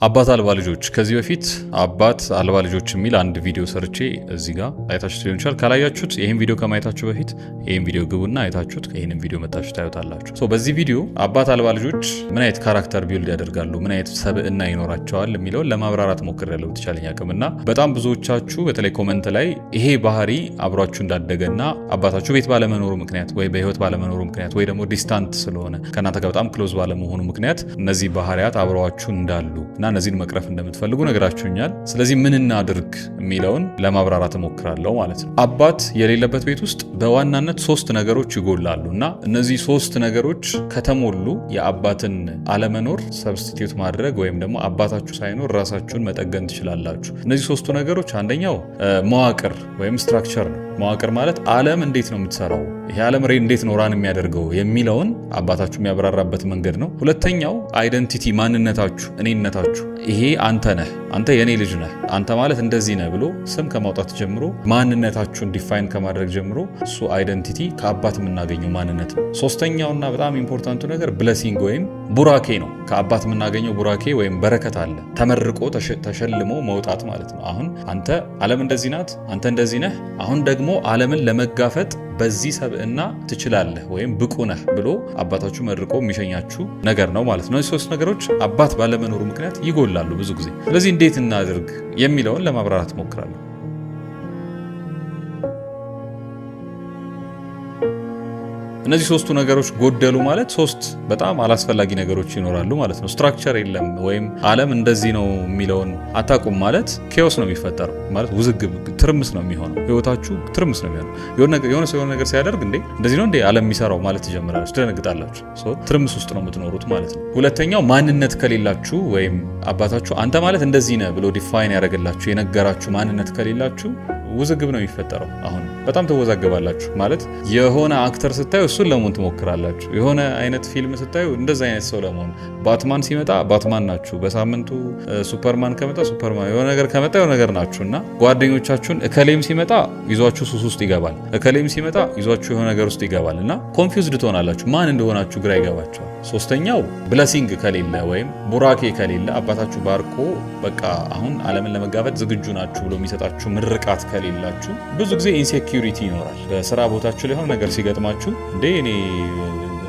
አባት አልባ ልጆች ከዚህ በፊት አባት አልባ ልጆች የሚል አንድ ቪዲዮ ሰርቼ እዚህ ጋር አይታችሁት ሊሆን ይችላል። ካላያችሁት ይሄን ቪዲዮ ከማየታችሁ በፊት ይሄን ቪዲዮ ግቡና አይታችሁት ይሄንን ቪዲዮ መጣችሁ ታዩታላችሁ። በዚህ ቪዲዮ አባት አልባ ልጆች ምን አይነት ካራክተር ቢልድ ያደርጋሉ፣ ምን አይነት ሰብዕና ይኖራቸዋል የሚለውን ለማብራራት ሞክሬያለሁ በተቻለኝ አቅምና በጣም ብዙዎቻችሁ በተለይ ኮሜንት ላይ ይሄ ባህሪ አብሯችሁ እንዳደገና አባታችሁ ቤት ባለመኖሩ ምክንያት ወይ በህይወት ባለመኖሩ ምክንያት ወይ ደግሞ ዲስታንት ስለሆነ ከእናንተ ጋር በጣም ክሎዝ ባለመሆኑ ምክንያት እነዚህ ባህሪያት አብረዋችሁ እንዳሉ እና እነዚህን መቅረፍ እንደምትፈልጉ ነገራችሁኛል። ስለዚህ ምን እናድርግ የሚለውን ለማብራራት እሞክራለሁ ማለት ነው። አባት የሌለበት ቤት ውስጥ በዋናነት 3 ነገሮች ይጎላሉ እና እነዚህ 3 ነገሮች ከተሞሉ የአባትን አለመኖር ሰብስቲቲዩት ማድረግ ወይም ደግሞ አባታችሁ ሳይኖር ራሳችሁን መጠገን ትችላላችሁ። እነዚህ 3ቱ ነገሮች አንደኛው መዋቅር ወይም ስትራክቸር ነው። መዋቅር ማለት ዓለም እንዴት ነው የምትሰራው፣ ይሄ ዓለም እንዴት ነው ራን የሚያደርገው የሚለውን አባታችሁ የሚያብራራበት መንገድ ነው። ሁለተኛው አይደንቲቲ ማንነታችሁ፣ እኔነታችሁ፣ ይሄ አንተ ነህ፣ አንተ የኔ ልጅ ነህ፣ አንተ ማለት እንደዚህ ነህ ብሎ ስም ከማውጣት ጀምሮ ማንነታችሁን ዲፋይን ከማድረግ ጀምሮ እሱ አይደንቲቲ ከአባት የምናገኘው ማንነት ነው። ሶስተኛውና በጣም ኢምፖርታንቱ ነገር ብለሲንግ ወይም ቡራኬ ነው። ከአባት የምናገኘው ቡራኬ ወይም በረከት አለ። ተመርቆ ተሸልሞ መውጣት ማለት ነው። አሁን አንተ ዓለም እንደዚህ ናት፣ አንተ እንደዚህ ነህ፣ አሁን ደግሞ ዓለምን ለመጋፈጥ በዚህ ሰብዕና ትችላለህ ወይም ብቁ ነህ ብሎ አባታችሁ መርቆ የሚሸኛችሁ ነገር ነው ማለት ነው። እነዚህ 3 ነገሮች አባት ባለመኖሩ ምክንያት ይጎላሉ ብዙ ጊዜ። ስለዚህ እንዴት እናድርግ የሚለውን ለማብራራት ሞክራለሁ። እነዚህ 3ቱ ነገሮች ጎደሉ ማለት 3 በጣም አላስፈላጊ ነገሮች ይኖራሉ ማለት ነው። ስትራክቸር የለም ወይም ዓለም እንደዚህ ነው የሚለውን አታውቁም ማለት ኬዎስ ነው የሚፈጠረው ማለት ውዝግብ፣ ትርምስ ነው የሚሆነው። ህይወታችሁ ትርምስ ነው የሚሆነው። የሆነ ሰው የሆነ ነገር ሲያደርግ እንዴ እንደዚህ ነው እንዴ ዓለም የሚሰራው ማለት ትጀምራላችሁ፣ ትደነግጣላችሁ። ትርምስ ውስጥ ነው የምትኖሩት ማለት ነው። ሁለተኛው ማንነት ከሌላችሁ ወይም አባታችሁ አንተ ማለት እንደዚህ ነህ ብሎ ዲፋይን ያደረገላችሁ የነገራችሁ ማንነት ከሌላችሁ ውዝግብ ነው የሚፈጠረው። አሁን በጣም ተወዛገባላችሁ ማለት የሆነ አክተር ስታዩ እሱን ለመሆን ትሞክራላችሁ። የሆነ አይነት ፊልም ስታዩ እንደዛ አይነት ሰው ለመሆን ባትማን ሲመጣ ባትማን ናችሁ፣ በሳምንቱ ሱፐርማን ከመጣ ሱፐርማን፣ የሆነ ነገር ከመጣ የሆነ ነገር ናችሁ እና ጓደኞቻችሁን እከሌም ሲመጣ ይዟችሁ ሱስ ውስጥ ይገባል፣ እከሌም ሲመጣ ይዟችሁ የሆነ ነገር ውስጥ ይገባል እና ኮንፊውዝድ ትሆናላችሁ። ማን እንደሆናችሁ ግራ ይገባቸዋል። ሶስተኛው ብለሲንግ ከሌለ ወይም ቡራኬ ከሌለ አባታችሁ ባርኮ በቃ አሁን ዓለምን ለመጋፈጥ ዝግጁ ናችሁ ብሎ የሚሰጣችሁ ምርቃት ከሌላችሁ ብዙ ጊዜ ኢንሴኪዩሪቲ ይኖራል። በስራ ቦታችሁ ላይ ሆነ ነገር ሲገጥማችሁ እንዴ እኔ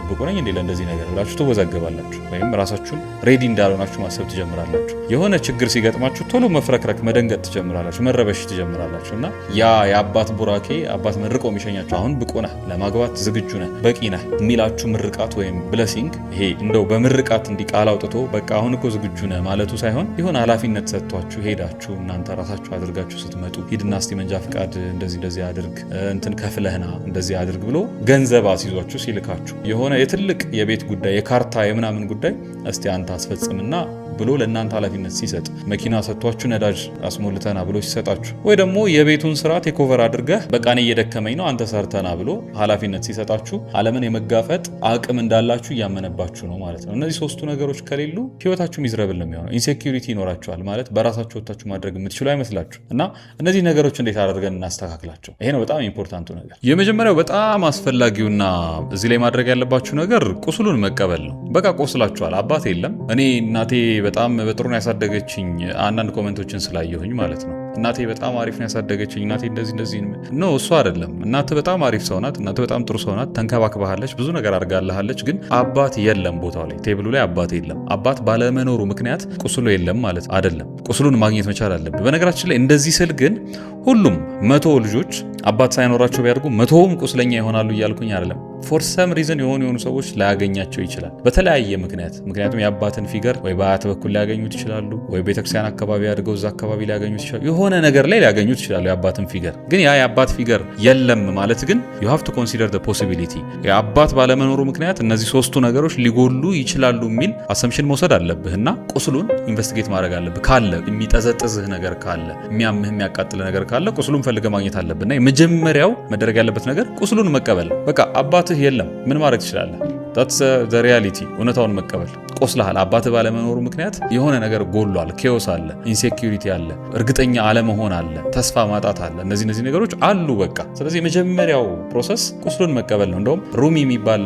ብቁ ነኝ እንዴ ለእንደዚህ ነገር ብላችሁ ትወዛገባላችሁ ወይም ራሳችሁን ሬዲ እንዳልሆናችሁ ማሰብ ትጀምራላችሁ። የሆነ ችግር ሲገጥማችሁ ቶሎ መፍረክረክ፣ መደንገጥ ትጀምራላችሁ፣ መረበሽ ትጀምራላችሁ እና ያ የአባት ቡራኬ አባት መርቆ የሚሸኛችሁ አሁን ብቁ ነህ፣ ለማግባት ዝግጁ ነህ፣ በቂ ነህ የሚላችሁ ምርቃት ወይም ብለሲንግ ይሄ እንደው በምርቃት ቃል አውጥቶ በቃ አሁን እኮ ዝግጁ ነህ ማለቱ ሳይሆን የሆነ ኃላፊነት ሰጥቷችሁ ሄዳችሁ እናንተ ራሳችሁ አድርጋችሁ ስትመጡ ሂድና እስቲ መንጃ ፍቃድ እንደዚህ አድርግ እንትን ከፍለህና እንደዚህ አድርግ ብሎ ገንዘብ አስይዟችሁ ሲልካችሁ የሆነ የትልቅ የቤት ጉዳይ የካርታ የምናምን ጉዳይ እስቲ አንተ አስፈጽምና ብሎ ለእናንተ ኃላፊነት ሲሰጥ መኪና ሰጥቷችሁ ነዳጅ አስሞልተና ብሎ ሲሰጣችሁ ወይ ደግሞ የቤቱን ስራ ቴኮቨር አድርገህ በቃ እኔ እየደከመኝ ነው አንተ ሰርተና ብሎ ኃላፊነት ሲሰጣችሁ ዓለምን የመጋፈጥ አቅም እንዳላችሁ እያመነባችሁ ነው ማለት ነው። እነዚህ 3ቱ ነገሮች ከሌሉ ህይወታችሁ ሚዝረብል ነው የሚሆነው። ኢንሴኪዩሪቲ ይኖራችኋል ማለት በራሳችሁ ወጣችሁ ማድረግ የምትችሉ አይመስላችሁ እና እነዚህ ነገሮች እንዴት አድርገን እናስተካክላቸው? ይሄ ነው በጣም ኢምፖርታንቱ ነገር። የመጀመሪያው በጣም አስፈላጊውና እዚህ ላይ ማድረግ ያለባችሁ ነገር ቁስሉን መቀበል ነው። በቃ ቆስላችኋል። አባት የለም። እኔ እናቴ በጣም በጥሩ ነው ያሳደገችኝ። አንዳንድ ኮሜንቶችን ስላየሁኝ ማለት ነው እናቴ በጣም አሪፍ ነው ያሳደገችኝ፣ እናቴ እንደዚህ ነው። እሱ አይደለም። እናትህ በጣም አሪፍ ሰው ናት፣ እናትህ በጣም ጥሩ ሰው ናት፣ ተንከባክባሃለች፣ ብዙ ነገር አድርጋለሃለች። ግን አባት የለም፣ ቦታው ላይ ቴብሉ ላይ አባት የለም። አባት ባለመኖሩ ምክንያት ቁስሉ የለም ማለት አይደለም። ቁስሉን ማግኘት መቻል አለብህ። በነገራችን ላይ እንደዚህ ስል ግን ሁሉም 100 ልጆች አባት ሳይኖራቸው ቢያድጉ 100ም ቁስለኛ ይሆናሉ እያልኩኝ አይደለም። ፎር ሰም ሪዝን የሆኑ ሰዎች ላያገኛቸው ይችላል በተለያየ ምክንያት። ምክንያቱም የአባትን ፊገር ወይ በአያት በኩል ሊያገኙት ይችላሉ፣ ወይ ቤተክርስቲያን አካባቢ አድርገው እዛ አካባቢ ሊያገኙት ይችላሉ፣ የሆነ ነገር ላይ ሊያገኙት ይችላሉ የአባትን ፊገር። ግን ያ የአባት ፊገር የለም ማለት ግን you have to consider the possibility የአባት ባለመኖሩ ምክንያት እነዚህ 3ቱ ነገሮች ሊጎሉ ይችላሉ የሚል አሰምሽን መውሰድ አለብህ እና ቁስሉን ኢንቨስቲጌት ማድረግ አለብህ። ካለ የሚጠዘጥዝህ ነገር ካለ፣ የሚያምህ የሚያቃጥልህ ነገር ካለ ቁስሉን ፈልገህ ማግኘት አለብህ እና የመጀመሪያው መደረግ ያለበት ነገር ቁስሉን መቀበል። በቃ አባትህ የለም ምን ማድረግ ትችላለህ? that's the reality እውነታውን መቀበል። ቆስለሃል። አባት ባለመኖሩ ምክንያት የሆነ ነገር ጎሏል። ኬዎስ አለ፣ ኢንሴኪዩሪቲ አለ፣ እርግጠኛ አለመሆን አለ፣ ተስፋ ማጣት አለ። እነዚህ ነገሮች አሉ በቃ። ስለዚህ የመጀመሪያው ፕሮሰስ ቁስሉን መቀበል ነው። እንደውም ሩሚ የሚባል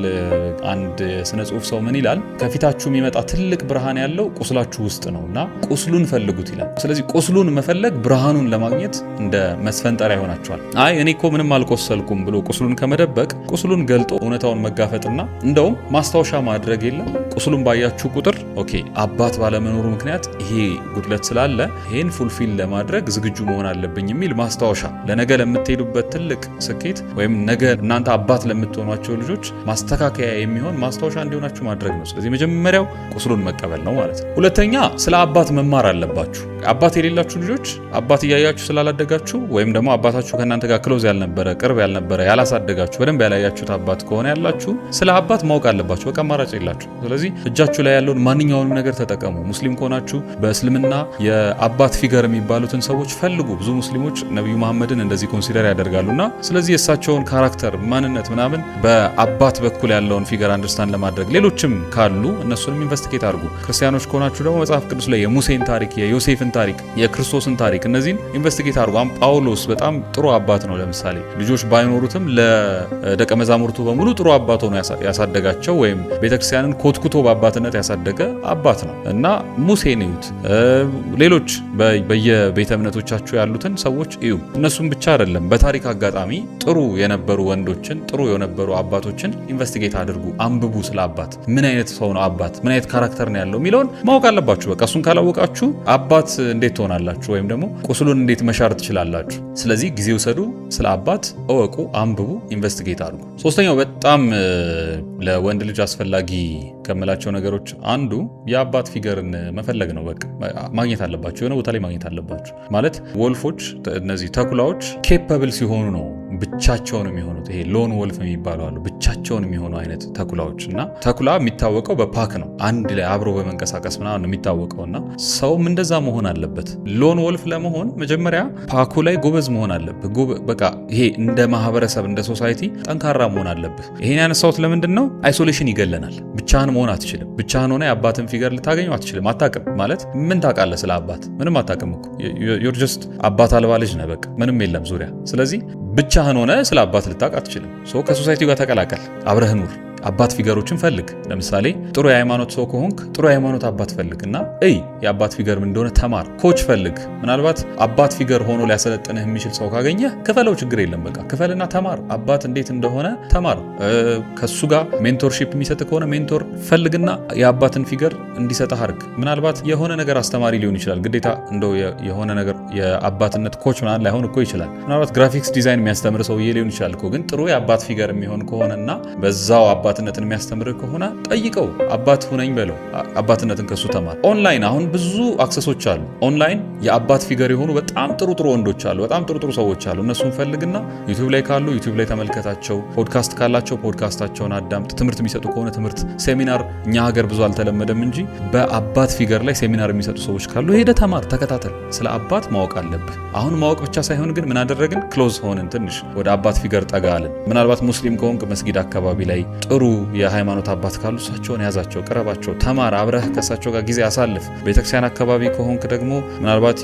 አንድ ስነ ጽሁፍ ሰው ምን ይላል? ከፊታችሁ የሚመጣ ትልቅ ብርሃን ያለው ቁስላችሁ ውስጥ ነውና ቁስሉን ፈልጉት ይላል። ስለዚህ ቁስሉን መፈለግ ብርሃኑን ለማግኘት እንደ መስፈንጠሪያ ይሆናችኋል። አይ እኔ እኮ ምንም አልቆሰልኩም ብሎ ቁስሉን ከመደበቅ ቁስሉን ገልጦ እውነታውን መጋፈጥና እንደውም ማስታወሻ ማድረግ የለም ቁስሉን ባያችሁ ቁጥር ኦኬ አባት ባለመኖሩ ምክንያት ይሄ ጉድለት ስላለ ይሄን ፉልፊል ለማድረግ ዝግጁ መሆን አለብኝ የሚል ማስታወሻ ለነገ ለምትሄዱበት ትልቅ ስኬት ወይም ነገ እናንተ አባት ለምትሆኗቸው ልጆች ማስተካከያ የሚሆን ማስታወሻ እንዲሆናችሁ ማድረግ ነው። ስለዚህ መጀመሪያው ቁስሉን መቀበል ነው ማለት ነው። ሁለተኛ ስለ አባት መማር አለባችሁ። አባት የሌላችሁ ልጆች አባት እያያችሁ ስላላደጋችሁ ወይም ደግሞ አባታችሁ ከእናንተ ጋር ክሎዝ ያልነበረ ቅርብ ያልነበረ ያላሳደጋችሁ በደንብ ያላያችሁት አባት ከሆነ ያላችሁ ስለ አባት ማወቅ አለባችሁ። በቃ አማራጭ የላችሁ። ስለዚህ እጃችሁ ላይ ያለውን ማንኛውንም ነገር ተጠቀሙ። ሙስሊም ከሆናችሁ በእስልምና የአባት ፊገር የሚባሉትን ሰዎች ፈልጉ። ብዙ ሙስሊሞች ነብዩ መሐመድን እንደዚህ ኮንሲደር ያደርጋሉና ስለዚህ የእሳቸውን ካራክተር ማንነት ምናምን በአባት በኩል ያለውን ፊገር አንደርስታንድ ለማድረግ ሌሎችም ካሉ እነሱንም ኢንቨስቲጌት አድርጉ። ክርስቲያኖች ከሆናችሁ ደግሞ መጽሐፍ ቅዱስ ላይ የሙሴን ታሪክ፣ የዮሴፍን ታሪክ፣ የክርስቶስን ታሪክ እነዚህን ኢንቨስቲጌት አድርጉ። ጳውሎስ በጣም ጥሩ አባት ነው። ለምሳሌ ልጆች ባይኖሩትም ለደቀ መዛሙርቱ በሙሉ ጥሩ አባት ሆኖ ያሳደጋቸው ወይም ቤተክርስቲያንን ኮትኩቶ በአባትነት ያሳደገ አባት ነው እና ሙሴን እዩት። ሌሎች በየቤተ እምነቶቻችሁ ያሉትን ሰዎች እዩ። እነሱም ብቻ አይደለም፣ በታሪክ አጋጣሚ ጥሩ የነበሩ ወንዶችን ጥሩ የነበሩ አባቶችን ኢንቨስቲጌት አድርጉ፣ አንብቡ። ስለ አባት ምን አይነት ሰው ነው አባት ምን አይነት ካራክተር ነው ያለው የሚለውን ማወቅ አለባችሁ። በቃ እሱን ካላወቃችሁ አባት እንዴት ትሆናላችሁ ወይም ደግሞ ቁስሉን እንዴት መሻር ትችላላችሁ? ስለዚህ ጊዜ ውሰዱ፣ ስለ አባት እወቁ፣ አንብቡ፣ ኢንቨስቲጌት አድርጉ። ሶስተኛው በጣም ለወንድ ልጅ አስፈላጊ ከምላቸው ነገሮች አንዱ የአባት ፊገርን መፈለግ ነው። በቃ ማግኘት አለባቸው፣ የሆነ ቦታ ላይ ማግኘት አለባቸው። ማለት ወልፎች፣ እነዚህ ተኩላዎች ኬፓብል ሲሆኑ ነው ብቻቸውን የሚሆኑት። ይሄ ሎን ወልፍ የሚባሉ አሉ፣ ብቻቸውን የሚሆኑ አይነት ተኩላዎች። እና ተኩላ የሚታወቀው በፓክ ነው፣ አንድ ላይ አብሮ በመንቀሳቀስ ምናምን ነው የሚታወቀውና ሰውም እንደዛ መሆን አለበት። ሎን ወልፍ ለመሆን መጀመሪያ ፓኩ ላይ ጎበዝ መሆን አለብህ። በቃ ይሄ እንደ ማህበረሰብ እንደ ሶሳይቲ ጠንካራ መሆን አለብህ። ይሄን ያነሳሁት ለምንድን ነው? አይሶሌሽን ይገለናል። ብቻህን መሆን አትችልም። ብቻህን ሆነ የአባትን ፊገር ልታገኘው አትችልም። አታውቅም። ማለት ምን ታውቃለህ ስለ አባት? ምንም አታውቅም እኮ ዩር ጀስት አባት አልባ ልጅ ነህ። በቃ ምንም የለም ዙሪያ። ስለዚህ ብቻህን ሆነ ስለ አባት ልታውቅ አትችልም። ከሶሳይቲው ጋር ተቀላቀል፣ አብረህ ኑር። አባት ፊገሮችን ፈልግ። ለምሳሌ ጥሩ የሃይማኖት ሰው ከሆንክ ጥሩ የሃይማኖት አባት ፈልግና የአባት ፊገር ምን እንደሆነ ተማር። ኮች ፈልግ። ምናልባት አባት ፊገር ሆኖ ሊያሰለጥንህ የሚችል ሰው ካገኘህ ክፈለው፣ ችግር የለም። በቃ ክፈልና ተማር። አባት እንዴት እንደሆነ ተማር። ከሱ ጋር ሜንቶርሺፕ የሚሰጥ ከሆነ ሜንቶር ፈልግና የአባትን ፊገር እንዲሰጥህ አድርግ። ምናልባት የሆነ ነገር አስተማሪ ሊሆን ይችላል። ግዴታ እንደው የሆነ ነገር የአባትነት ኮች ምናምን ላይሆን እኮ ይችላል። ምናልባት ግራፊክስ ዲዛይን የሚያስተምር ሰውዬ ሊሆን ይችላል እኮ። ግን ጥሩ የአባት ፊገር የሚሆን ከሆነና በዛው አባትነትን የሚያስተምር ከሆነ ጠይቀው፣ አባት ሁነኝ በለው። አባትነትን ከሱ ተማር። ኦንላይን አሁን ብዙ አክሰሶች አሉ። ኦንላይን የአባት ፊገር የሆኑ በጣም ጥሩ ወንዶች አሉ፣ በጣም ጥሩ ሰዎች አሉ። እነሱን ፈልግና ዩቲዩብ ላይ ካሉ ዩቲዩብ ላይ ተመልከታቸው። ፖድካስት ካላቸው ፖድካስታቸውን አዳምጥ። ትምህርት የሚሰጡ ከሆነ ትምህርት፣ ሴሚናር እኛ ሀገር ብዙ አልተለመደም እንጂ በአባት ፊገር ላይ ሴሚናር የሚሰጡ ሰዎች ካሉ ሄደ ተማር፣ ተከታተል። ስለ አባት ማወቅ አለብህ። አሁን ማወቅ ብቻ ሳይሆን ግን ምን አደረግን? ክሎዝ ሆንን፣ ትንሽ ወደ አባት ፊገር ጠጋ አለን። ምናልባት ሙስሊም ከሆንክ መስጊድ አካባቢ ላይ ጥሩ የሃይማኖት አባት ካሉ እሳቸውን ያዛቸው፣ ቅረባቸው፣ ተማር፣ አብረህ ከእሳቸው ጋር ጊዜ አሳልፍ። ቤተክርስቲያን አካባቢ ከሆንክ ደግሞ ምናልባት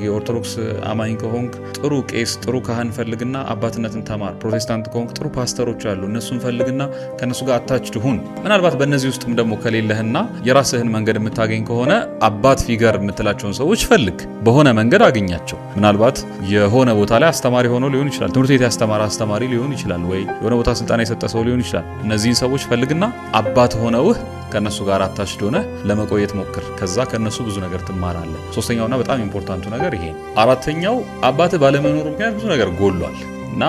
የኦርቶዶክስ አማኝ ከሆንክ ጥሩ ቄስ፣ ጥሩ ካህን ፈልግና አባትነትን ተማር። ፕሮቴስታንት ከሆንክ ጥሩ ፓስተሮች አሉ፣ እነሱን ፈልግና ከእነሱ ጋር አታችድ ሁን። ምናልባት በእነዚህ ውስጥም ደግሞ ከሌለህና የራስህን መንገድ የምታገኝ ከሆነ አባት ፊገር የምትላቸውን ሰዎች ፈልግ፣ በሆነ መንገድ አገኛቸው። ምናልባት የሆነ ቦታ ላይ አስተማሪ ሆኖ ሊሆን ይችላል፣ ትምህርት ቤት ያስተማረ አስተማሪ ሊሆን ይችላል፣ ወይ የሆነ ቦታ ስልጣን የሰጠ ሰው ሊሆን ይችላል። እነዚህን ሰዎች ፈልግና አባት ሆነውህ ከነሱ ጋር አታችድ ሆነህ ለመቆየት ሞክር። ከዛ ከነሱ ብዙ ነገር ትማራለህ። ሶስተኛውና በጣም ኢምፖርታንቱ ነገር ይሄ። አራተኛው አባትህ ባለመኖሩ ምክንያት ብዙ ነገር ጎሏል እና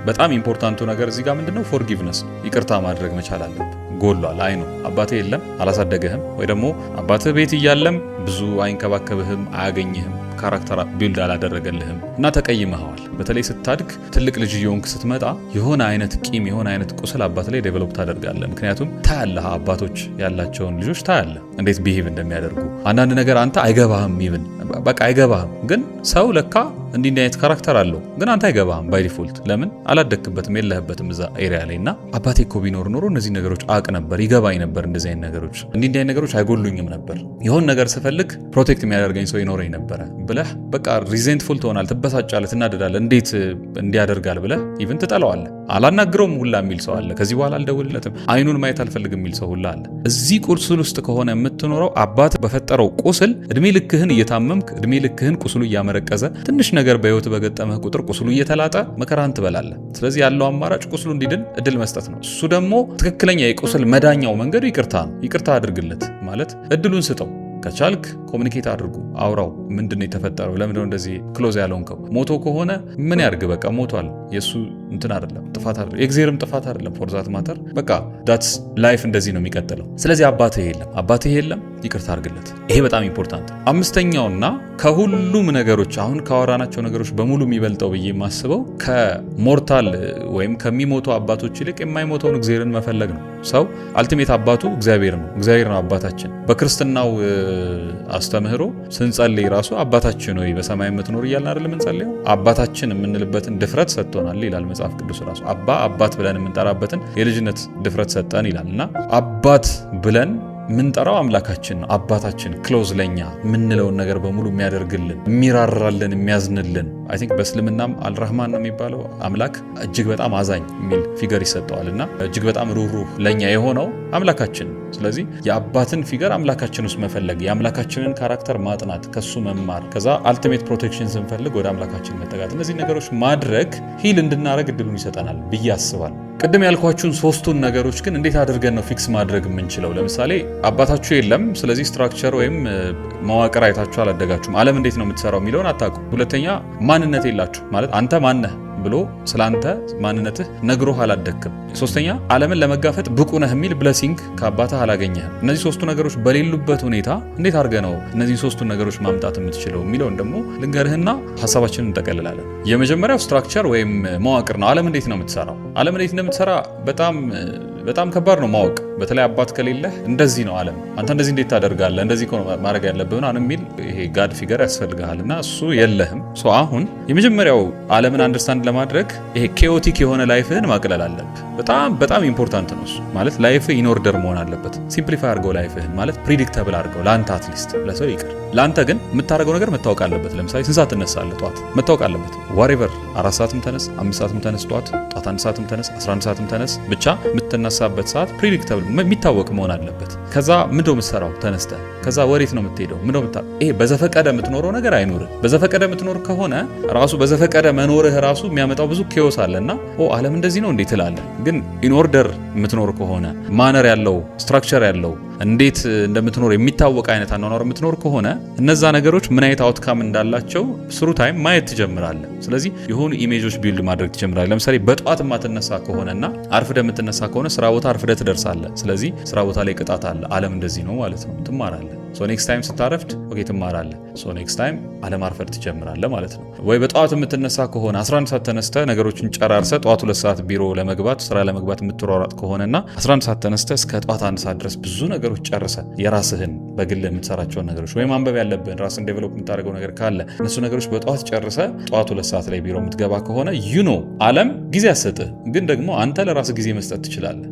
በጣም ኢምፖርታንቱ ነገር እዚህ ጋር ምንድነው? ፎርጊቭነስ፣ ይቅርታ ማድረግ መቻል አለብህ። ጎሏል። አይ ነው አባትህ የለም፣ አላሳደገህም፣ ወይ ደግሞ አባትህ ቤት እያለም ብዙ አይንከባከብህም፣ አያገኝህም፣ ካራክተር ቢልድ አላደረገልህም እና ተቀይመኸዋል። በተለይ ስታድግ ትልቅ ልጅ እየሆንክ ስትመጣ የሆነ አይነት ቂም፣ የሆነ አይነት ቁስል አባት ላይ ዴቨሎፕ ታደርጋለህ። ምክንያቱም ታያለህ፣ አባቶች ያላቸውን ልጆች ታያለህ እንዴት ቢሄቭ እንደሚያደርጉ። አንዳንድ ነገር አንተ አይገባህም፣ ይብን በቃ አይገባህም። ግን ሰው ለካ እንዲህ አይነት ካራክተር አለው፣ ግን አንተ አይገባህም ባይ ዲፎልት። ለምን አላደክበትም፣ የለህበትም እዛ ኤሪያ ላይ። እና አባቴ እኮ ቢኖር ኖሮ እነዚህ ነገሮች አቅ ነበር፣ ይገባኝ ነበር፣ እንደዚህ አይነት ነገሮች እንዲህ አይነት ነገሮች አይጎሉኝም ነበር፣ የሆን ነገር ስፈልግ ፕሮቴክት የሚያደርገኝ ሰው ይኖረኝ ነበረ ብለህ በቃ ሪዘንትፉል ትሆናለህ፣ ትበሳጫለህ፣ ትናደዳለህ። እንዴት እንዲያደርጋል ብለህ ኢቭን ትጠላዋለህ። አላናግረውም ሁላ የሚል ሰው አለ። ከዚህ በኋላ አልደውልለትም፣ አይኑን ማየት አልፈልግም የሚል ሰው ሁላ አለ። እዚህ ቁስል ውስጥ ከሆነ የምትኖረው አባት በፈጠረው ቁስል እድሜ ልክህን እየታመምክ እድሜ ልክህን ቁስሉ እያመረቀዘ ትንሽ ነገር በህይወት በገጠመህ ቁጥር ቁስሉ እየተላጠ መከራህን ትበላለህ። ስለዚህ ያለው አማራጭ ቁስሉ እንዲድን እድል መስጠት ነው። እሱ ደግሞ ትክክለኛ የቁስል መዳኛው መንገዱ ይቅርታ ነው። ይቅርታ አድርግለት ማለት እድሉን ስጠው። ከቻልክ ኮሚኒኬት አድርጉ፣ አውራው። ምንድነው የተፈጠረው? ለምንድነው እንደዚህ ክሎዝ ያለውንከው? ሞቶ ከሆነ ምን ያርግ? በቃ ሞቷል። የሱ እንትን አይደለም፣ ጥፋት አይደለም፣ የእግዚአብሔርም ጥፋት አይደለም። ፎር ዛት ማተር በቃ ዳትስ ላይፍ፣ እንደዚህ ነው የሚቀጥለው። ስለዚህ አባትህ የለም፣ ይቅርታ አድርግለት። ይሄ በጣም ኢምፖርታንት። አምስተኛውና ከሁሉም ነገሮች አሁን ካወራናቸው ነገሮች በሙሉ የሚበልጠው ብዬ የማስበው ከሞርታል ወይም ከሚሞቱ አባቶች ይልቅ የማይሞተውን እግዚአብሔርን መፈለግ ነው። ሰው አልቲሜት አባቱ እግዚአብሔር ነው አባታችን። በክርስትናው አስተምህሮ ስንጸልይ ራሱ አባታችን ሆይ በሰማይ የምትኖር እያልን አይደል የምንጸልየው? አባታችን የምንልበትን ድፍረት ሰጥቶናል ይላል መጽሐፍ ቅዱስ ራሱ። አባት ብለን የምንጠራበትን የልጅነት ድፍረት ሰጠን ይላል። እና አባት ብለን ምንጠራው አምላካችን ነው። አባታችን ክሎዝ ለኛ ምንለውን ነገር በሙሉ የሚያደርግልን፣ የሚራራልን፣ የሚያዝንልን። አይ ቲንክ በእስልምናም አልራህማን ነው የሚባለው አምላክ እጅግ በጣም አዛኝ የሚል ፊገር ይሰጠዋል። እና እጅግ በጣም ሩህሩህ ለኛ የሆነው አምላካችን። ስለዚህ የአባትን ፊገር አምላካችን ውስጥ መፈለግ፣ የአምላካችንን ካራክተር ማጥናት፣ ከሱ መማር፣ ከዛ አልቲሜት ፕሮቴክሽን ስንፈልግ ወደ አምላካችን መጠጋት፣ እነዚህ ነገሮች ማድረግ ሂል እንድናደረግ እድሉን ይሰጠናል ብዬ አስባለሁ። ቅድም ያልኳችሁን ሶስቱን ነገሮች ግን እንዴት አድርገን ነው ፊክስ ማድረግ የምንችለው? ለምሳሌ አባታችሁ የለም፣ ስለዚህ ስትራክቸር ወይም መዋቅር አይታችሁ አላደጋችሁም። ዓለም እንዴት ነው የምትሰራው የሚለውን አታውቁም። ሁለተኛ ማንነት የላችሁ ማለት አንተ ማነህ ብሎ ስላንተ ማንነትህ ነግሮህ አላደግክም። ሶስተኛ ዓለምን ለመጋፈጥ ብቁ ነህ የሚል ብለሲንግ ከአባትህ አላገኘህም። እነዚህ ሶስቱ ነገሮች በሌሉበት ሁኔታ እንዴት አድርገህ ነው እነዚህ ሶስቱ ነገሮች ማምጣት የምትችለው የሚለውን ደግሞ ልንገርህና ሀሳባችንን እንጠቀልላለን። የመጀመሪያው ስትራክቸር ወይም መዋቅር ነው። ዓለም እንዴት ነው የምትሰራው? ዓለም እንዴት እንደምትሰራ በጣም ከባድ ነው ማወቅ። በተለይ አባት ከሌለህ እንደዚህ ነው ዓለም፣ አንተ እንደዚህ እንዴት ታደርጋለህ፣ እንደዚህ ማድረግ ያለብህን የሚል ይሄ ጋድ ፊገር ያስፈልግሃል። እና እሱ የለህም። አሁን የመጀመሪያው ዓለምን አንደርስታንድ ለማድረግ ይሄ ኬኦቲክ የሆነ ላይፍህን ማቅለል አለብህ። በጣም ኢምፖርታንት ነው እሱ። ማለት ላይፍህ ኢንኦርደር መሆን አለበት። ሲምፕሊፋይ አድርገው ላይፍህን፣ ማለት ፕሪዲክተብል አድርገው ለአንተ አትሊስት፣ ለሰው ይቅር። ለአንተ ግን የምታደርገው ነገር መታወቅ አለበት። ለምሳሌ ስንት ሰዓት ትነሳለህ? ጠዋት መታወቅ አለበት። ዋሬቨር 4 ሰዓትም ተነስ፣ 5 ሰዓትም ተነስ፣ ጠዋት 1 ሰዓትም ተነስ፣ 11 ሰዓትም ተነስ፣ ብቻ የምትነሳበት ሰዓት ፕሪዲክተብል የሚታወቅ መሆን አለበት። ከዛ ምንድነው የምትሰራው? ተነስተህ ከዛ ወዴት ነው የምትሄደው? ይሄ በዘፈቀደ የምትኖረው ነገር አይኖርህ። በዘፈቀደ የምትኖር ከሆነ ራሱ በዘፈቀደ መኖርህ ራሱ የሚያመጣው ብዙ ኬዎስ አለና ዓለም እንደዚህ ነው እንዴት ትላለህ። ግን ኢንኦርደር የምትኖር ከሆነ ማነር ያለው ስትራክቸር ያለው እንዴት እንደምትኖር የሚታወቅ አይነት አኗኗር የምትኖር ከሆነ እነዛ ነገሮች ምን አይነት አውትካም እንዳላቸው ስሩ ታይም ማየት ትጀምራለህ። ስለዚህ የሆኑ ኢሜጆች ቢልድ ማድረግ ትጀምራለህ። ለምሳሌ በጠዋት የማትነሳ ከሆነና አርፍደህ የምትነሳ ከሆነ ስራ ቦታ አርፍደህ ትደርሳለህ። ስለዚህ ስራ ቦታ ላይ ቅጣት አለ። ዓለም እንደዚህ ነው ማለት ነው። ትማራለህ። ኔክስት ታይም ስታረፍድ ትማራለህ። ኔክስት ታይም አለማርፈድ ትጀምራለህ ማለት ነው። ወይ በጠዋት የምትነሳ ከሆነ 11 ሰዓት ተነስተህ ነገሮችን ጨራርሰህ ጠዋት 2 ሰዓት ቢሮ ለመግባት ስራ ለመግባት የምትሯሯጥ ከሆነና 11 ሰዓት ተነስተህ እስከ ጠዋት 1 ሰዓት ድረስ ብዙ ነገሮች ጨርሰህ የራስህን በግል የምትሰራቸውን ነገሮች ወይም አንበብ ያለብህን ራስን ዴቨሎፕ የምታደርገው ነገር ካለ እነሱ ነገሮች በጠዋት ጨርሰህ ጠዋት 2 ሰዓት ላይ ቢሮ የምትገባ ከሆነ ዓለም ጊዜ አትሰጥህ፣ ግን ደግሞ አንተ ለራስህ ጊዜ መስጠት ትችላለህ።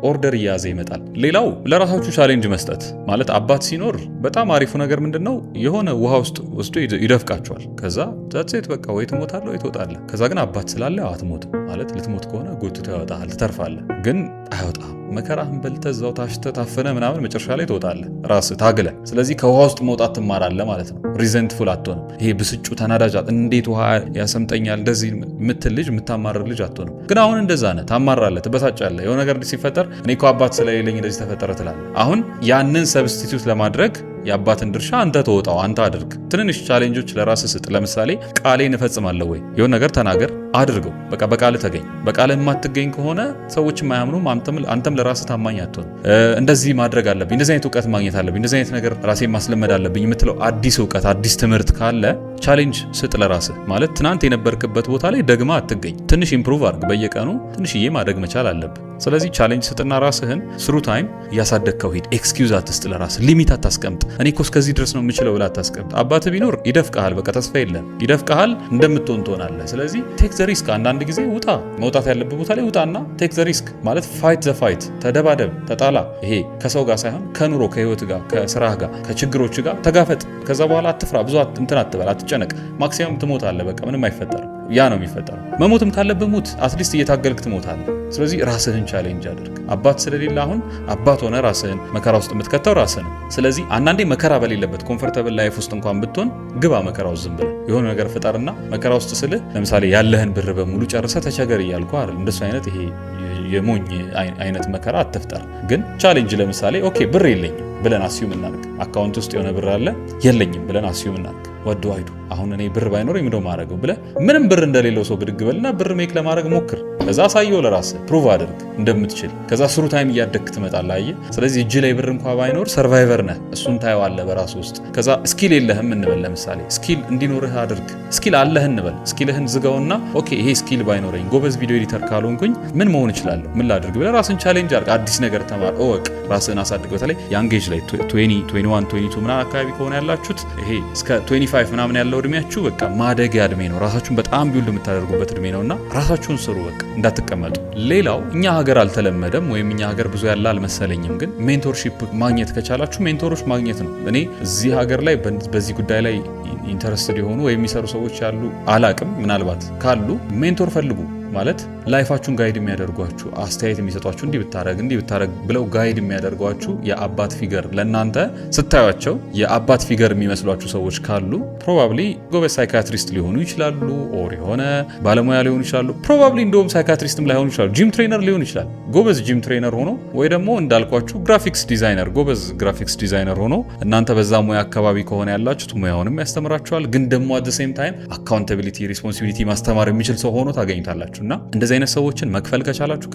ኦርደር እያያዘ ይመጣል። ሌላው ለራሳችሁ ቻሌንጅ መስጠት ማለት አባት ሲኖር በጣም አሪፉ ነገር ምንድነው? የሆነ ውሃ ውስጥ ወስዶ ይደፍቃቸዋል። ከዛ ዛት በቃ ወይ ትሞታለህ ወይ ትወጣለህ። ከዛ ግን አባት ስላለ አትሞትም ማለት ልትሞት ከሆነ ጎትቶ ያወጣሃል፣ ትተርፋለህ። ግን አይወጣም። መከራህን በልተህ እዛው ታፍነ ምናምን መጨረሻ ላይ ትወጣለህ ራስህ ታግለህ። ስለዚህ ከውሃ ውስጥ መውጣት ትማራለህ ማለት ነው። ሪዘንትፉል አትሆንም። ይሄ ብስጩ ተናዳጅ እንዴት ውሃ ያሰምጠኛል እንደዚህ የምትል ልጅ የምታማርር ልጅ አትሆንም። ግን አሁን እንደዛ ነህ፣ ታማራለህ፣ ትበሳጫለህ። የሆነ ነገር ሲፈጠር እኔ እኮ አባት ስለሌለኝ እንደዚህ ተፈጠረ ትላለህ። አሁን ያንን ሰብስቲቱት ለማድረግ የአባትን ድርሻ አንተ ተወጣው፣ አንተ አድርግ። ትንንሽ ቻሌንጆች ለራስህ ስጥ። ለምሳሌ ቃሌን እፈጽማለሁ ወይ የሆነ ነገር ተናገር፣ አድርገው። በቃ በቃልህ ተገኝ። በቃልህ የማትገኝ ከሆነ ሰዎችም አያምኑም፣ አንተም ለራስህ ታማኝ አትሆን። እንደዚህ ማድረግ አለብኝ፣ እንደዚህ አይነት እውቀት ማግኘት አለብኝ፣ እንደዚህ አይነት ነገር ራሴን ማስለመድ አለብኝ የምትለው አዲስ እውቀት አዲስ ትምህርት ካለ ቻሌንጅ ስጥ ለራስህ ማለት ትናንት የነበርክበት ቦታ ላይ ደግማ አትገኝ። ትንሽ ኢምፕሩቭ አድርግ። በየቀኑ ትንሽዬ ማደግ መቻል አለብህ። ስለዚህ ቻሌንጅ ስጥና ራስህን ስሩ ታይም እያሳደግከው ሂድ። ኤክስኪውዝ አትስጥ ለራስህ። ሊሚት አታስቀምጥ። እኔ እኮ እስከዚህ ድረስ ነው የምችለው ብለህ አታስቀምጥ። አባትህ ቢኖር ይደፍቅሃል። በቃ ተስፋ የለም። ይደፍቅሃል። እንደምትሆን ትሆናለህ። ስለዚህ ቴክ ዘ ሪስክ። አንዳንድ ጊዜ ውጣ። መውጣት ያለብህ ቦታ ላይ ውጣና ቴክ ዘ ሪስክ ማለት ፋይት ዘ ፋይት። ተደባደብ፣ ተጣላ። ይሄ ከሰው ጋር ሳይሆን ከኑሮ ከህይወት ጋር ከስራህ ጋር ከችግሮች ጋር ተጋፈጥ። ከዛ በኋላ አትፍራ። ብዙ እንትን አትበል፣ አትጨነቅ። ማክሲመም ትሞታለህ። በቃ ምንም አይፈጠርም። ያ ነው የሚፈጠረው። መሞትም ካለብህ ሙት። አትሊስት እየታገልክ ትሞታለህ። ስለዚህ ራስህን ቻሌንጅ አድርግ። አባት ስለሌለ አሁን አባት ሆነ ራስህን መከራ ውስጥ የምትከተው ራስህን። ስለዚህ አንዳንዴ መከራ በሌለበት ኮምፎርታብል ላይፍ ውስጥ እንኳን ብትሆን ግባ መከራ ውስጥ ዝም ብለህ የሆነ ነገር ፍጠርና መከራ ውስጥ ስልህ ለምሳሌ ያለህን ብር በሙሉ ጨርሰህ ተቸገር እያልኩ አይደል። እንደሱ አይነት ይሄ የሞኝ አይነት መከራ አትፍጠር። ግን ቻሌንጅ ለምሳሌ ኦኬ ብር የለኝም ብለን አስዩም እናድርግ። አካውንት ውስጥ የሆነ ብር አለ የለኝም ብለን አስዩም እናድርግ። ወዶ አይዱ አሁን እኔ ብር ባይኖረኝ ምንድነው ማድረገው ብለህ ምንም ብር እንደሌለው ሰው ብድግ በልና ብር ሜክ ለማድረግ ሞክር። ከዛ አሳየው ለራስህ ፕሩቭ አድርግ እንደምትችል። ከዛ ስሩ ታይም እያደግክ ትመጣለህ። አየህ። ስለዚህ እጅ ላይ ብር እንኳን ባይኖር ሰርቫይቨር ነህ። እሱን ታየዋለህ በራሱ ውስጥ። ከዛ ስኪል የለህም እንበል ለምሳሌ ስኪል እንዲኖርህ አድርግ። ስኪል አለህ እንበል። ስኪልህን ዝጋውና ኦኬ ይሄ ስኪል ባይኖረኝ ጎበዝ ቪዲዮ ኤዲተር ካልሆንኩኝ ምን መሆን እችላለሁ? ምን ላድርግ ብለህ ራስን ቻሌንጅ አድርግ። አዲስ ነገር ተማር፣ እወቅ፣ ራስህን አሳድግ። በተለይ ያንጌጅ ላይ 20፣ 21፣ 22 ምናምን አካባቢ ከሆነ ያላችሁት ይሄ እስከ 25 ምናምን ያለው እድሜያችሁ በቃ ማደጊያ እድሜ ነው። ራሳችሁን በጣም ቢውልድ የምታደርጉበት እድሜ ነውና ራሳችሁን ስሩ። በቃ እንዳትቀመጡ። ሌላው እኛ ሀገር አልተለመደም ወይም እኛ ሀገር ብዙ ያለ አልመሰለኝም፣ ግን ሜንቶርሺፕ ማግኘት ከቻላችሁ ሜንቶሮች ማግኘት ነው። እኔ እዚህ ሀገር ላይ በዚህ ጉዳይ ላይ ኢንተረስትድ የሆኑ ወይም የሚሰሩ ሰዎች ያሉ አላቅም። ምናልባት ካሉ ሜንቶር ፈልጉ። ማለት ላይፋችሁን ጋይድ የሚያደርጓችሁ አስተያየት የሚሰጧችሁ እንዲህ ብታረግ ብለው ጋይድ የሚያደርጓችሁ የአባት ፊገር ለእናንተ ስታዩቸው የአባት ፊገር የሚመስሏችሁ ሰዎች ካሉ ፕሮባብሊ ጎበዝ ሳይካትሪስት ሊሆኑ ይችላሉ፣ ኦር የሆነ ባለሙያ ሊሆኑ ይችላሉ። ፕሮባብሊ እንደውም ሳይካትሪስትም ላይሆኑ ይችላሉ። ጂም ትሬነር ሊሆን ይችላል። ጎበዝ ጂም ትሬነር ሆኖ ወይ ደግሞ እንዳልኳችሁ ግራፊክስ ዲዛይነር፣ ጎበዝ ግራፊክስ ዲዛይነር ሆኖ እናንተ በዛ ሙያ አካባቢ ከሆነ ያላችሁት ሙያውንም ያስተምራችኋል። ግን ደግሞ አት ዘ ሴም ታይም አካውንታቢሊቲ ሪስፖንሲቢሊቲ ማስተማር የሚችል ሰው ሆኖ ታገኙታላችሁ። እና እንደዚህ አይነት ሰዎችን መክፈል ከቻላችሁ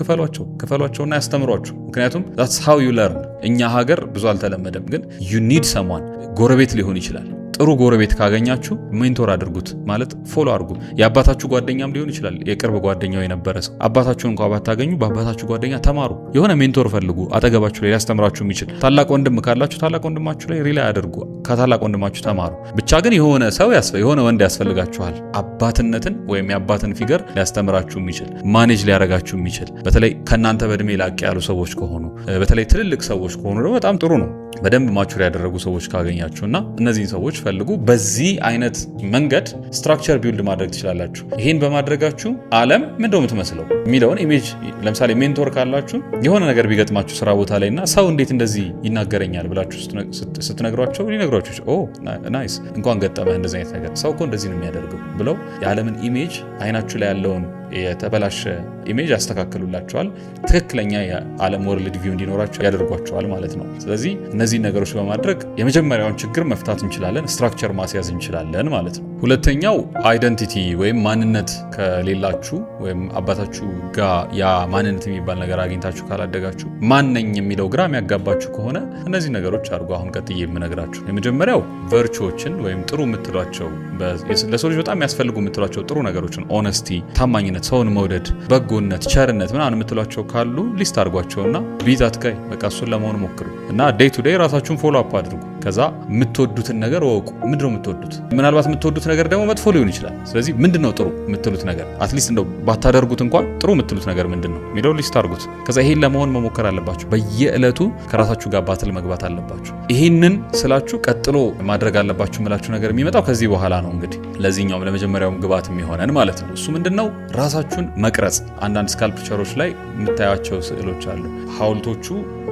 ክፈሏቸውና ያስተምሯችሁ። ምክንያቱም that's how you learn። እኛ ሀገር ብዙ አልተለመደም፣ ግን you need someone። ጎረቤት ሊሆን ይችላል። ጥሩ ጎረቤት ካገኛችሁ ሜንቶር አድርጉት፣ ማለት ፎሎ አድርጉ። የአባታችሁ ጓደኛም ሊሆን ይችላል፣ የቅርብ ጓደኛው የነበረ ሰው። አባታችሁን እንኳን ባታገኙ በአባታችሁ ጓደኛ ተማሩ። የሆነ ሜንቶር ፈልጉ አጠገባችሁ ላይ ሊያስተምራችሁ የሚችል። ታላቅ ወንድም ካላችሁ ታላቅ ወንድማችሁ ላይ ሪላይ አድርጉ፣ ከታላቅ ወንድማችሁ ተማሩ። ብቻ ግን የሆነ ሰው የሆነ ወንድ ያስፈልጋችኋል፣ አባትነትን ወይም የአባትን ፊገር ሊያስተምራችሁ የሚችል፣ ማኔጅ ሊያረጋችሁ የሚችል። በተለይ ከእናንተ በእድሜ ላቅ ያሉ ሰዎች ከሆኑ፣ በተለይ ትልልቅ ሰዎች ከሆኑ ደግሞ በጣም ጥሩ ነው። በደንብ ማቹር ያደረጉ ሰዎች ካገኛችሁና እነዚህን ሰዎች ፈልጉ። በዚህ አይነት መንገድ ስትራክቸር ቢልድ ማድረግ ትችላላችሁ። ይሄን በማድረጋችሁ ዓለም ምንድነው የምትመስለው የሚለውን ኢሜጅ፣ ለምሳሌ ሜንቶር ካላችሁ የሆነ ነገር ቢገጥማችሁ ስራ ቦታ ላይና ሰው እንዴት እንደዚህ ይናገረኛል ብላችሁ ስትነግሯቸው ሊነግሯችሁ ኦ ናይስ እንኳን ገጠመህ እንደዚህ አይነት ነገር ሰው እኮ እንደዚህ ነው የሚያደርገው ብለው የዓለምን ኢሜጅ አይናችሁ ላይ ያለውን የተበላሸ ኢሜጅ ያስተካክሉላቸዋል። ትክክለኛ የዓለም ወርልድ ቪው እንዲኖራቸው ያደርጓቸዋል ማለት ነው። ስለዚህ እነዚህ ነገሮች በማድረግ የመጀመሪያውን ችግር መፍታት እንችላለን፣ ስትራክቸር ማስያዝ እንችላለን ማለት ነው። ሁለተኛው አይደንቲቲ ወይም ማንነት ከሌላችሁ ወይም አባታችሁ ጋር ያ ማንነት የሚባል ነገር አግኝታችሁ ካላደጋችሁ ማነኝ የሚለው ግራ የሚያጋባችሁ ከሆነ እነዚህ ነገሮች አድርጎ አሁን ቀጥዬ የምነግራችሁ የመጀመሪያው ቨርቹዎችን ወይም ጥሩ የምትሏቸው ለሰው ልጅ በጣም የሚያስፈልጉ የምትሏቸው ጥሩ ነገሮችን ኦነስቲ፣ ታማኝነት፣ ሰውን መውደድ፣ በጎነት፣ ቸርነት ምናምን የምትሏቸው ካሉ ሊስት አድርጓቸውና ቢዛት ጋይ በቃ እሱን ለመሆን ሞክሩ እና ዴይ ቱ ዴይ ራሳችሁን ፎሎ አፕ አድርጉ። ከዛ የምትወዱትን ነገር ወቁ። ምንድነው የምትወዱት? ምናልባት የምትወዱት ነገር ደግሞ መጥፎ ሊሆን ይችላል። ስለዚህ ምንድነው ጥሩ የምትሉት ነገር? አትሊስት እንደው ባታደርጉት እንኳን ጥሩ የምትሉት ነገር ምንድነው የሚለው ሊስት አድርጉት። ከዛ ይሄን ለመሆን መሞከር አለባችሁ። በየዕለቱ ከራሳችሁ ጋር ባትል መግባት አለባችሁ። ይሄንን ስላችሁ ቀጥሎ ማድረግ አለባችሁ የምላችሁ ነገር የሚመጣው ከዚህ በኋላ ነው። እንግዲህ ለዚህኛውም ለመጀመሪያውም ግባት የሚሆነን ማለት ነው። እሱ ምንድነው? ራሳችሁን መቅረጽ። አንዳንድ ስካልፕቸሮች ላይ የምታያቸው ስዕሎች አሉ። ሐውልቶቹ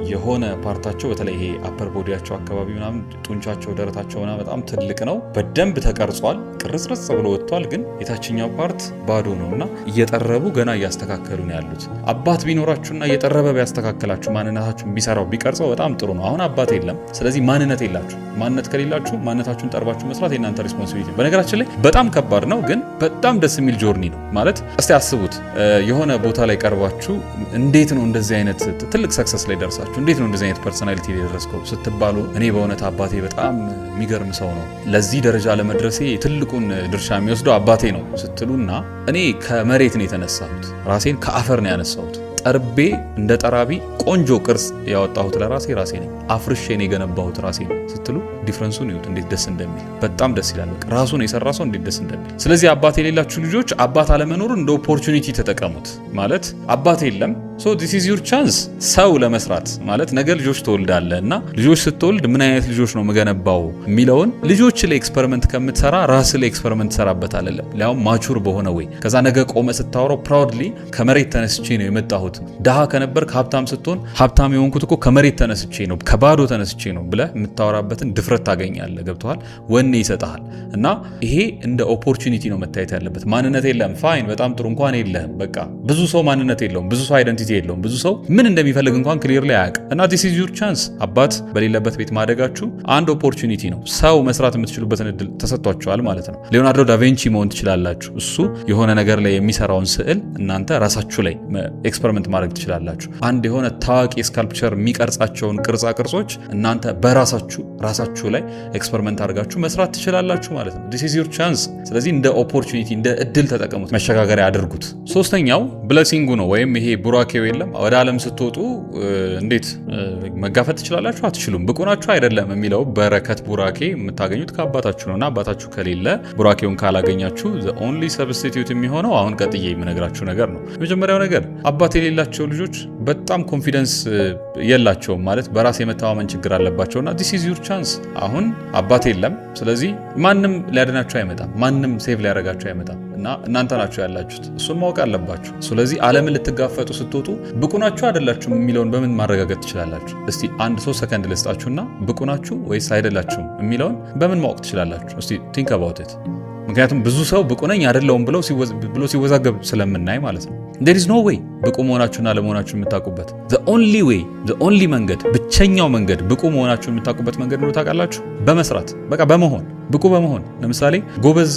የሆነ ፓርታቸው በተለይ ይሄ አፐር ቦዲያቸው አካባቢ ምናምን ጡንቻቸው፣ ደረታቸው ምናምን በጣም ትልቅ ነው። በደንብ ተቀርጿል፣ ቅርጽርጽ ብሎ ወጥቷል። ግን የታችኛው ፓርት ባዶ ነውና እየጠረቡ ገና እያስተካከሉ ነው ያሉት። አባት ቢኖራችሁና እየጠረበ ቢያስተካክላችሁ ማንነታችሁን ቢሰራው ቢቀርጸው በጣም ጥሩ ነው። አሁን አባት የለም። ስለዚህ ማንነት የላችሁ። ማንነት ከሌላችሁ ማንነታችሁን ጠርባችሁ መስራት የእናንተ ሪስፖንሲቢሊቲ። በነገራችን ላይ በጣም ከባድ ነው፣ ግን በጣም ደስ የሚል ጆርኒ ነው ማለት። እስቲ አስቡት የሆነ ቦታ ላይ ቀርባችሁ እንዴት ነው እንደዚህ አይነት ትልቅ ሰክሰስ ላይ ደርሳችሁ የመጣችሁ? እንዴት ነው እንደዚህ አይነት ፐርሰናሊቲ የደረስከው ስትባሉ እኔ በእውነት አባቴ በጣም የሚገርም ሰው ነው፣ ለዚህ ደረጃ ለመድረሴ ትልቁን ድርሻ የሚወስደው አባቴ ነው ስትሉና እኔ ከመሬት ነው የተነሳሁት፣ ራሴን ከአፈር ነው ያነሳሁት፣ ጠርቤ እንደ ጠራቢ ቆንጆ ቅርጽ ያወጣሁት ለራሴ ራሴ ነኝ፣ አፍርሼ ነው የገነባሁት ራሴ ነኝ ስትሉ ዲፍረንሱን ይሁት እንዴት ደስ እንደሚል በጣም ደስ ይላል። በቃ ራሱን የሰራ ሰው እንዴት ደስ እንደሚል። ስለዚህ አባት የሌላችሁ ልጆች አባት አለመኖሩን እንደ ኦፖርቹኒቲ ተጠቀሙት። ማለት አባት የለም ሶ ዲስ ኢዝ ዩር ቻንስ ሰው ለመስራት ማለት ነገ ልጆች ትወልዳለህ እና ልጆች ስትወልድ ምን አይነት ልጆች ነው የምገነባው የሚለውን ልጆች ላይ ኤክስፐሪመንት ከምትሰራ ራስ ላይ ኤክስፐሪመንት ትሰራበታለህ፣ ሊያውም ማቹር በሆነ ወይ። ከዛ ነገ ቆመ ስታወራው ፕራውድሊ ከመሬት ተነስቼ ነው የመጣሁት፣ ድሃ ከነበርክ ሀብታም ስትሆን ሀብታም የሆንኩት እኮ ከመሬት ተነስቼ ነው ከባዶ ተነስቼ ነው ብለህ የምታወራበትን ድፍረት ታገኛለህ። ገብቶሃል? ወኔ ይሰጥሃል። እና ይሄ እንደ ኦፖርቹኒቲ ነው መታየት ያለበት። ማንነት የለም ፋይን፣ በጣም ጥሩ እንኳን የለህም። በቃ ብዙ ሰው ማንነት የለውም፣ ብዙ ሰው አይደንቲቲ የለውም፣ ብዙ ሰው ምን እንደሚፈልግ እንኳን ክሊርሊ አያውቅም። እና ዲስ ኢዝ ዩር ቻንስ። አባት በሌለበት ቤት ማደጋችሁ አንድ ኦፖርቹኒቲ ነው። ሰው መስራት የምትችሉበትን እድል ተሰጥቷችኋል ማለት ነው። ሊዮናርዶ ዳቪንቺ መሆን ትችላላችሁ። እሱ የሆነ ነገር ላይ የሚሰራውን ስዕል እናንተ ራሳችሁ ላይ ኤክስፐሪመንት ማድረግ ትችላላችሁ። አንድ የሆነ ታዋቂ ስካልፕቸር የሚቀርጻቸውን ቅርጻ ቅርጾች እናንተ ራሳችሁ ላይ ኤክስፐሪመንት አድርጋችሁ መስራት ትችላላችሁ ማለት ነው። ዲስ ኢዝ ዩር ቻንስ። ስለዚህ እንደ ኦፖርቹኒቲ እንደ እድል ተጠቀሙት፣ መሸጋገሪያ አድርጉት። ሶስተኛው ብለሲንጉ ነው ወይም ይሄ ቡራኬው የለም። ወደ ዓለም ስትወጡ እንዴት መጋፈጥ ትችላላችሁ? አትችሉም፣ ብቁ ናችሁ አይደለም የሚለው በረከት ቡራኬ የምታገኙት ከአባታችሁ ነውና አባታችሁ ከሌለ ቡራኬውን ካላገኛችሁ the only substitute የሚሆነው አሁን ቀጥዬ የምነግራችሁ ነገር ነው። የመጀመሪያው ነገር አባት የሌላቸው ልጆች በጣም ኮንፊደንስ የላቸውም ማለት በራስ የመተማመን ችግር አለባቸውና this is your chance። አሁን አባት የለም፣ ስለዚህ ማንም ሊያድናችሁ አይመጣም፣ ማንም ሴቭ ሊያደርጋችሁ አይመጣም እና እናንተ ናችሁ ያላችሁት። እሱን ማወቅ አለባችሁ። ስለዚህ ዓለምን ልትጋፈጡ ስትወጡ ብቁ ናችሁ አይደላችሁም የሚለውን በምን ማረጋገጥ ትችላላችሁ? እስቲ 3 ሰከንድ ልስጣችሁና ብቁ ናችሁ ወይስ አይደላችሁም የሚለውን በምን ማወቅ ትችላላችሁ? እስቲ ቲንክ አባውት ኢት። ምክንያቱም ብዙ ሰው ብቁ ነኝ አይደለሁም ብሎ ሲወዛገብ ስለምናይ ማለት ነው። there is no way ብቁ መሆናችሁና ለመሆናችሁ የምታውቁበት the only መንገድ፣ ብቸኛው መንገድ ብቁ መሆናችሁን የምታውቁበት መንገድ ነው። ታውቃላችሁ? በመስራት በቃ በመሆን ብቁ በመሆን ለምሳሌ ጎበዝ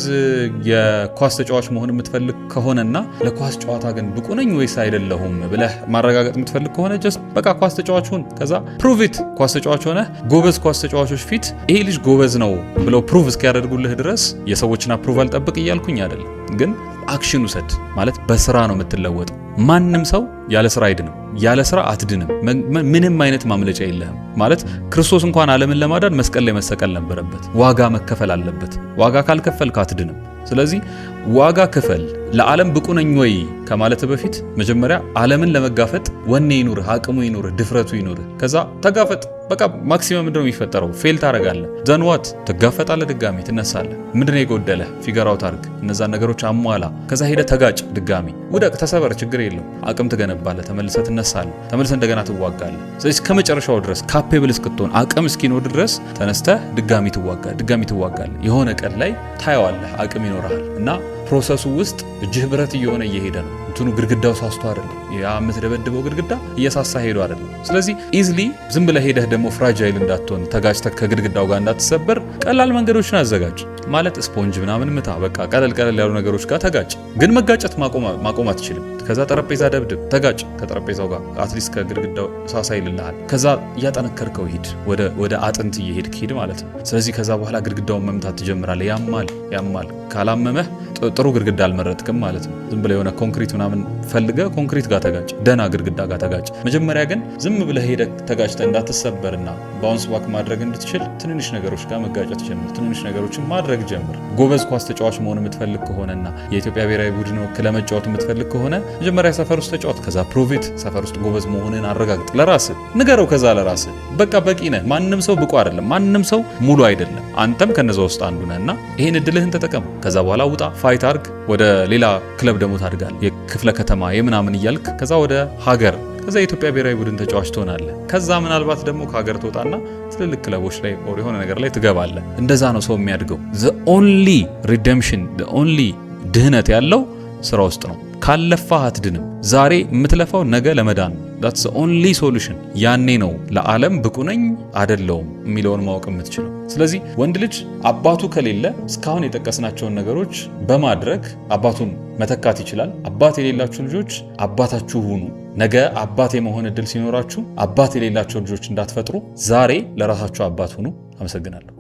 የኳስ ተጫዋች መሆን የምትፈልግ ከሆነና ለኳስ ጨዋታ ግን ብቁ ነኝ ወይስ አይደለሁም ብለህ ማረጋገጥ የምትፈልግ ከሆነ ጀስት በቃ ኳስ ተጫዋች ሁን። ከዛ ፕሩቭ ኢት። ኳስ ተጫዋች ሆነ ጎበዝ ኳስ ተጫዋቾች ፊት ይሄ ልጅ ጎበዝ ነው ብለው ፕሩቭ እስኪያደርጉልህ ድረስ የሰዎችን አፕሩቫል ጠብቅ እያልኩኝ አይደለም፣ ግን አክሽን ውሰድ። ማለት በስራ ነው የምትለወጠው። ማንም ሰው ያለ ስራ አይድንም፣ ያለ ስራ አትድንም። ምንም አይነት ማምለጫ የለህም። ማለት ክርስቶስ እንኳን ዓለምን ለማዳን መስቀል ላይ መሰቀል ነበረበት፣ ዋጋ መከፈል አለበት። ዋጋ ካልከፈልክ አትድንም። ስለዚህ ዋጋ ክፈል። ለዓለም ብቁ ነኝ ወይ ከማለት በፊት መጀመሪያ ዓለምን ለመጋፈጥ ወኔ ይኑርህ፣ አቅሙ ይኑርህ፣ ድፍረቱ ይኑርህ። ከዛ ተጋፈጥ። በቃ ማክሲመም ምንድነው የሚፈጠረው? ፌል ታረጋለህ። ዘንዋት ትጋፈጣለህ፣ ድጋሚ ትነሳለህ። ምንድነው የጎደለህ? ፊገራው ታርግ፣ እነዛን ነገሮች አሟላ። ከዛ ሄደህ ተጋጭ፣ ድጋሚ ውደቅ፣ ተሰበር፣ ችግር የለው። አቅም ትገነባለህ፣ ተመልሰህ ትነሳለህ፣ ተመልሰህ እንደገና ትዋጋለህ። ስለዚህ ከመጨረሻው ድረስ ካፔብል እስክትሆን አቅም እስኪኖር ድረስ ተነስተህ ድጋሚ ትዋጋለህ። የሆነ ቀን ላይ ታየዋለህ፣ አቅም ይኖርሃል እና ፕሮሰሱ ውስጥ እጅህ ብረት እየሆነ እየሄደ ነው። እንትኑ ግድግዳው ሳስቶ አይደለም፣ ያ የምትደበድበው ግድግዳ እየሳሳ ሄዶ አይደለም። ስለዚህ ኢዝሊ ዝም ብለህ ሄደህ ደግሞ ፍራጃይል እንዳትሆን ተጋጭተህ ከግድግዳው ጋር እንዳትሰበር ቀላል መንገዶችን አዘጋጅ። ማለት ስፖንጅ ምናምን ምታ፣ በቃ ቀለል ያሉ ነገሮች ጋር ተጋጭ። ግን መጋጨት ማቆም አትችልም። ከዛ ጠረጴዛ ደብድብ፣ ተጋጭ ከጠረጴዛው ጋር አትሊስት ከግድግዳው ሳሳ ይልልሃል። ከዛ እያጠነከርከው ሂድ፣ ወደ አጥንት እየሄድክ ሂድ ማለት ነው። ስለዚህ ከዛ በኋላ ግድግዳውን መምታት ትጀምራለህ። ያማል። ካላመመህ ጥሩ ግድግዳ አልመረጥክም ማለት ነው። ዝም ብለህ የሆነ ኮንክሪት ምናምን ፈልገህ ኮንክሪት ጋር ተጋጭ፣ ደህና ግድግዳ ጋር ተጋጭ። መጀመሪያ ግን ዝም ብለህ ሄደህ ተጋጭተህ እንዳትሰበርና ባውንስ ባክ ማድረግ እንድትችል ትንንሽ ነገሮች ጋር መጋጨት ጀምር። ትንንሽ ነገሮችን ማድረግ ጀምር። ጎበዝ ኳስ ተጫዋች መሆን የምትፈልግ ከሆነና የኢትዮጵያ ብሔራዊ ቡድን ወክለህ መጫወት የምትፈልግ ከሆነ መጀመሪያ ሰፈር ውስጥ ተጫወት። ከዛ ፕሮቪት ሰፈር ውስጥ ጎበዝ መሆንን አረጋግጥ። ለራስህ ንገረው። ከዛ ለራስህ በቃ በቂ ነህ። ማንም ሰው ብቁ አይደለም፣ ማንም ሰው ሙሉ አይደለም። አንተም ከነዛ ውስጥ አንዱ ነህና ይሄን እድልህን ተጠቀም። ከዛ በኋላ ውጣ፣ ፋይት አርግ። ወደ ሌላ ክለብ ደግሞ ታድጋለህ። የክፍለ ከተማ የምናምን እያልክ ከዛ ወደ ሀገር፣ ከዛ የኢትዮጵያ ብሔራዊ ቡድን ተጫዋች ትሆናለህ። ከዛ ምናልባት ደግሞ ከሀገር ትወጣና ትልልቅ ክለቦች ላይ የሆነ ነገር ላይ ትገባለህ። እንደዛ ነው ሰው የሚያድገው። the only redemption the only ድህነት ያለው ስራ ውስጥ ነው። ካለፋህ አትድንም። ዛሬ የምትለፋው ነገ ለመዳን ነው። that's the only solution። ያኔ ነው ለዓለም ብቁ ነኝ አይደለሁም የሚለውን ማወቅ የምትችለው። ስለዚህ ወንድ ልጅ አባቱ ከሌለ እስካሁን የጠቀስናቸውን ነገሮች በማድረግ አባቱን መተካት ይችላል። አባት የሌላችሁ ልጆች አባታችሁ ሁኑ። ነገ አባት የመሆን እድል ሲኖራችሁ አባት የሌላቸው ልጆች እንዳትፈጥሩ ዛሬ ለራሳችሁ አባት ሁኑ። አመሰግናለሁ።